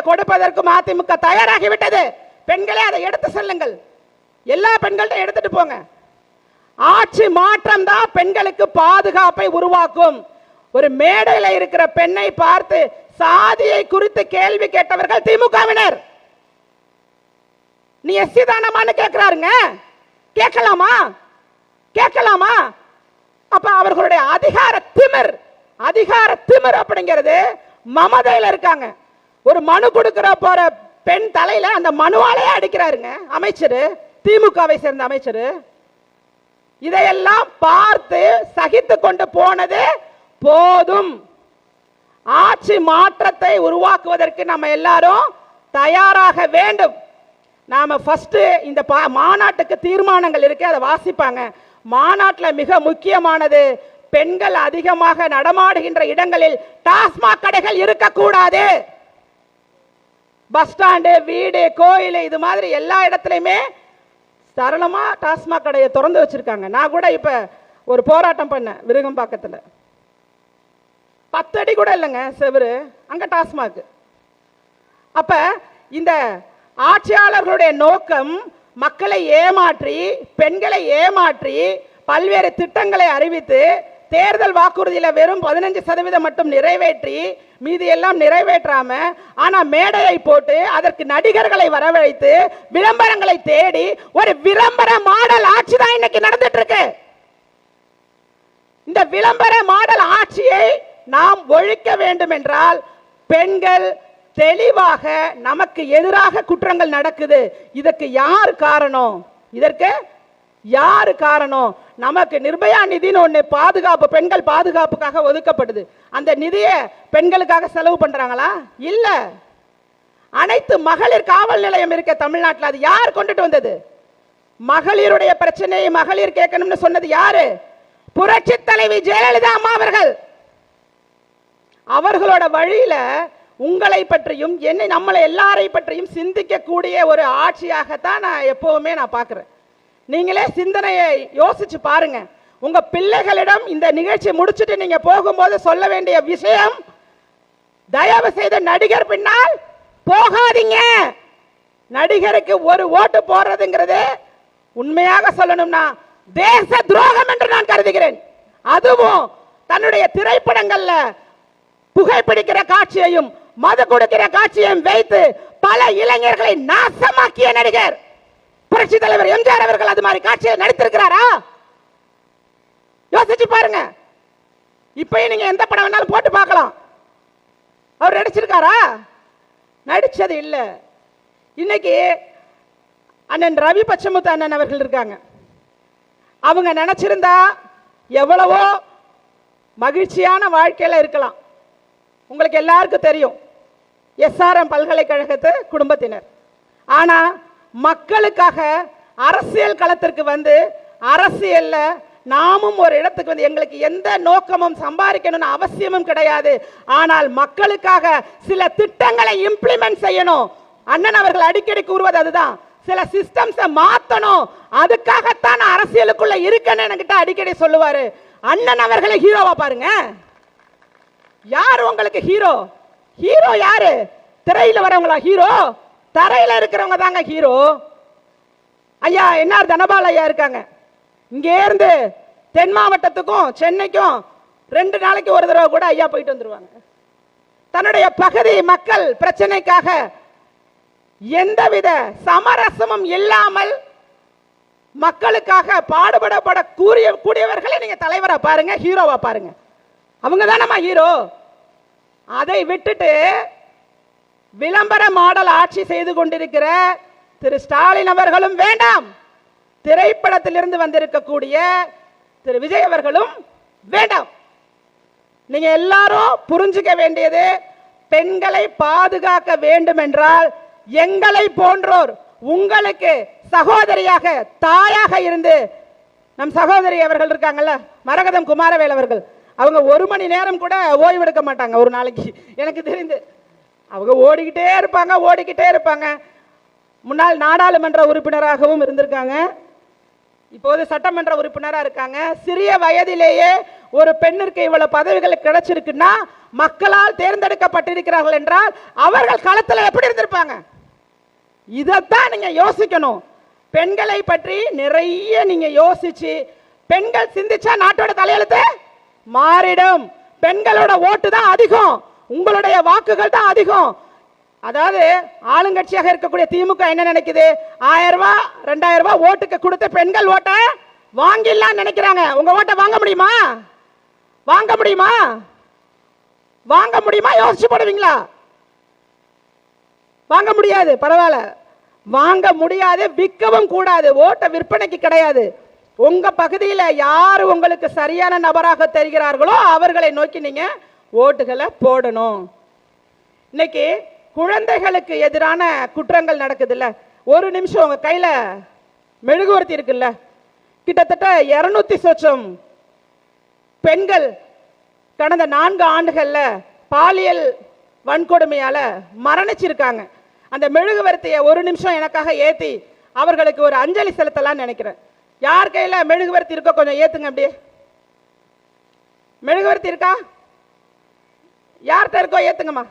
கொடுப்பதற்கும் அதிமுக தயாராகிவிட்டது. பெண்களே அதை எடுத்து செல்லுங்கள், எல்லா பெண்கள்ட்ட எடுத்துட்டு போங்க. ஆட்சி மாற்றம் தான் பெண்களுக்கு பாதுகாப்பை உருவாக்கும். ஒரு மேடையில் இருக்கிற பெண்ணை பார்த்து சாதியை குறித்து கேள்வி கேட்டவர்கள் திமுகவினர். நீ எஸ்சி தானமான்னு கேட்கிறாருங்க, கேட்கலாமா? கேட்கலாமா? அப்ப அவர்களுடைய அதிகார திமிர் அப்படிங்கிறது மமதையில இருக்காங்க. ஒரு மனு கொடுக்கிற போற பெண் தலையில அந்த மனுவாலே அடிக்கிறாருங்க அமைச்சர், திமுகவை சேர்ந்த அமைச்சர். இதையெல்லாம் பார்த்து சகித்து கொண்டு போனது போதும். ஆட்சி மாற்றத்தை உருவாக்குவதற்கு நம்ம எல்லாரும் தயாராக வேண்டும். நாம ஃபர்ஸ்ட் இந்த மாநாட்டுக்கு தீர்மானங்கள் இருக்கு, அதை வாசிப்பாங்க. மாநாட்டில் மிக முக்கியமானது பெண்கள் அதிகமாக நடமாடுகின்ற இடங்களில் டாஸ்மாக் கடைகள் இருக்கக்கூடாது. பஸ் ஸ்டாண்டு, வீடு, கோயில், இது மாதிரி எல்லா இடத்துலையுமே சரளமா டாஸ்மாக் கடையை திறந்து வச்சிருக்காங்க. நான் கூட இப்ப ஒரு போராட்டம் பண்ணேன் விருகம்பாக்கத்தில். 10 அடி கூட இல்லைங்க செவரு, அங்க டாஸ்மாக். அப்ப இந்த ஆட்சியாளர்களுடைய நோக்கம் மக்களை ஏமாற்றி, பெண்களை ஏமாற்றி, பல்வேறு திட்டங்களை அறிவித்து, தேர்தல் வாக்குறுதியில் வெறும் 15% மட்டும் நிறைவேற்றி, மீதி எல்லாம் நிறைவேற்றாம, ஆனா மேடையை போட்டு அதற்கு நடிகர்களை வரவழைத்து விளம்பரங்களை தேடி ஒரு விளம்பர மாடல் ஆட்சி தான் இன்னைக்கு நடந்துட்டு இருக்கு. இந்த விளம்பர மாடல் ஆட்சியை நாம் ஒழிக்க வேண்டும் என்றால் பெண்கள் தெளிவாக நமக்கு எதிராக குற்றங்கள் நடக்குது, இதற்கு யார் காரணம்? இதற்கு யார் காரணம்? நமக்கு நிர்பயா நிதின்னு ஒன்று பாதுகாப்பு, பெண்கள் பாதுகாப்புக்காக ஒதுக்கப்படுது. அந்த நிதியை பெண்களுக்காக செலவு பண்றாங்களா? இல்ல. அனைத்து மகளிர் காவல் நிலையம் இருக்க தமிழ்நாட்டில், அது யார் கொண்டுட்டு வந்தது? மகளிருடைய பிரச்சனையை மகளிர் கேட்கணும்னு சொன்னது யாரு? புரட்சி தலைவி ஜெயலலிதா அம்மா அவர்கள். அவர்களோட வழியில உங்களை பற்றியும் நம்மளை எல்லாரை பற்றியும் சிந்திக்கக்கூடிய ஒரு ஆட்சியாகத்தான் நான் எப்பவுமே பார்க்கிறேன். நீங்களே சிந்தனையை யோசிச்சு பாருங்க. உங்க பிள்ளைகளிடம் இந்த நிகழ்ச்சி முடிச்சுட்டு நீங்க போகும்போது சொல்ல வேண்டிய விஷயம், தயவு செய்து நடிகர் பின்னால் போகாதீங்க. நடிகருக்கு ஒரு ஓட்டு போடுறதுங்கிறது உண்மையாக சொல்லணும்னா தேச துரோகம் என்று நான் கருதுகிறேன். அதுவும் தன்னுடைய திரைப்படங்கள்ல புகைப்பிடிக்கிற காட்சியையும் மது கொடுக்கிற காட்சியையும் வைத்து பல இளைஞர்களை நாசமாக்கிய நடிகர் புரட்சி தலைவர் எம்ஜிஆர் அவர்கள் அது மாதிரி காட்சியை நடித்திருக்கிறாரா? யோசிச்சு பாருங்க. இப்பயும் நீங்க எந்த படம் வேணாலும் போட்டு பார்க்கலாம். அவர் நடிச்சிருக்காரா? நடிச்சது இல்ல. இன்னைக்கு அண்ணன் ரவி பச்சமுத்து அண்ணன் அவர்கள் இருக்காங்க. அவங்க நினைச்சிருந்தா எவ்வளவோ மகிழ்ச்சியான வாழ்க்கையில இருக்கலாம். உங்களுக்கு எல்லாருக்கும் தெரியும், SRM பல்கலைக்கழகத்து குடும்பத்தினர். ஆனா மக்களுக்காக அரசியல் களத்திற்கு வந்து அரசியல்ல நாமும் ஒரு இடத்துக்கு வந்து எங்களுக்கு எந்த நோக்கமும் சம்பாதிக்கணும்னு அவசியமும் கிடையாது. ஆனால் மக்களுக்காக சில திட்டங்களை இம்ப்ளிமெண்ட் செய்யணும். அண்ணன் அவர்கள் அடிக்கடி கூறுவது அதுதான், சில சிஸ்டம்ஸை மாத்தணும். அதுக்காகத்தான் அரசியலுக்குள்ள இருக்கேன்னு என்கிட்ட அடிக்கடி சொல்லுவாரு. அண்ணன் அவர்களை ஹீரோவா பாருங்க. யாரு உங்களுக்கு ஹீரோ? ஹீரோ யாரு? திரையில வரவங்களா ஹீரோ? தரையில இருக்கிறவங்க தாங்க ஹீரோ. ஐயா என்ஆர் தனபால் ஐயா இருக்காங்க. இங்கே இருந்து தென் மாவட்டத்துக்கும் சென்னைக்கும் 2 நாளைக்கு ஒரு தடவை கூட ஐயா போயிட்டு வந்துருவாங்க. தன்னுடைய பகுதி மக்கள் பிரச்சனைக்காக எந்தவித சமரசமும் இல்லாமல் மக்களுக்காக பாடுபடப்பட கூடியவர்களை நீங்க தலைவரா பாருங்க, ஹீரோவா பாருங்க. அவங்க தானம்மா ஹீரோ. அதை விட்டுட்டு விளம்பர மாடல் ஆட்சி செய்து கொண்டிருக்கிற திரு ஸ்டாலின் அவர்களும் வேண்டாம், திரைப்படத்திலிருந்து வந்திருக்கக்கூடிய திரு விஜய் அவர்களும் வேண்டாம். நீங்க எல்லாரும் புரிஞ்சுக்க வேண்டியது, பெண்களை பாதுகாக்க வேண்டும் என்றால் எங்களை போன்றோர் உங்களுக்கு சகோதரியாக தாயாக இருந்து, நம் சகோதரி அவர்கள் இருக்காங்கல்ல மரகதம் குமாரவேல் அவர்கள், அவங்க 1 மணி நேரம் கூட ஓய்வெடுக்க மாட்டாங்க ஒரு நாளைக்கு. எனக்கு தெரிந்து அவங்க ஓடிக்கிட்டே இருப்பாங்க. முன்னாள் நாடாளுமன்ற உறுப்பினராகவும் இருந்திருக்காங்க. இப்போது சட்டமன்ற உறுப்பினரா இருக்காங்க. சிறிய வயதிலேயே ஒரு பெண்ணிற்கு இவ்வளவு பதவிகள் கிடைச்சிருக்குன்னா மக்களால் தேர்ந்தெடுக்கப்பட்டிருக்கிறார்கள் என்றால் அவர்கள் களத்தில் எப்படி இருந்திருப்பாங்க? இதைத்தான் நீங்க யோசிக்கணும். பெண்களை பற்றி நிறைய நீங்க யோசிச்சு பெண்கள் சிந்திச்சா நாட்டோட தலையெழுத்து மாறிடும். பெண்களோட ஓட்டு தான் அதிகம், உங்களுடைய வாக்குகள் தான் அதிகம். அதாவது ஆளுங்கட்சியாக இருக்கக்கூடிய திமுக என்ன நினைக்குது? 1000 ரூபாய் 2000 ரூபாய் ஓட்டுக்கு கொடுத்து பெண்கள் ஓட்டை வாங்கிடலாம் நினைக்கிறாங்க. உங்க ஓட்டை வாங்க முடியுமா? வாங்க முடியுமா? வாங்க முடியுமா? யோசிச்சு போடுவீங்களா? வாங்க முடியாது. பரவாயில்ல, வாங்க முடியாது, விற்கவும் கூடாது. ஓட்டை விற்பனைக்கு கிடையாது. உங்க பகுதியில் யார் உங்களுக்கு சரியான நபராக தெரிகிறார்களோ அவர்களை நோக்கி நீங்க ஓட்டுகளை போடணும். இன்னைக்கு குழந்தைகளுக்கு எதிரான குற்றங்கள் நடக்குதுல்ல, ஒரு நிமிஷம் உங்க கையில மெழுகுவர்த்தி இருக்குல்ல, கிட்டத்தட்ட 200 சொச்சம் பெண்கள் கடந்த 4 ஆண்டுகள்ல பாலியல் வன்கொடுமையால மரணிச்சிருக்காங்க. அந்த மெழுகுவர்த்தியை ஒரு நிமிஷம் எனக்காக ஏத்தி அவர்களுக்கு ஒரு அஞ்சலி செலுத்தலாம் நினைக்கிறேன். யார் கையில மெழுகுவர்த்தி இருக்கோ கொஞ்சம் ஏத்துங்க. அப்படியே மெழுகுவர்த்தி இருக்கா? யார்கிட்ட இருக்கோ ஏத்துங்கம்மா.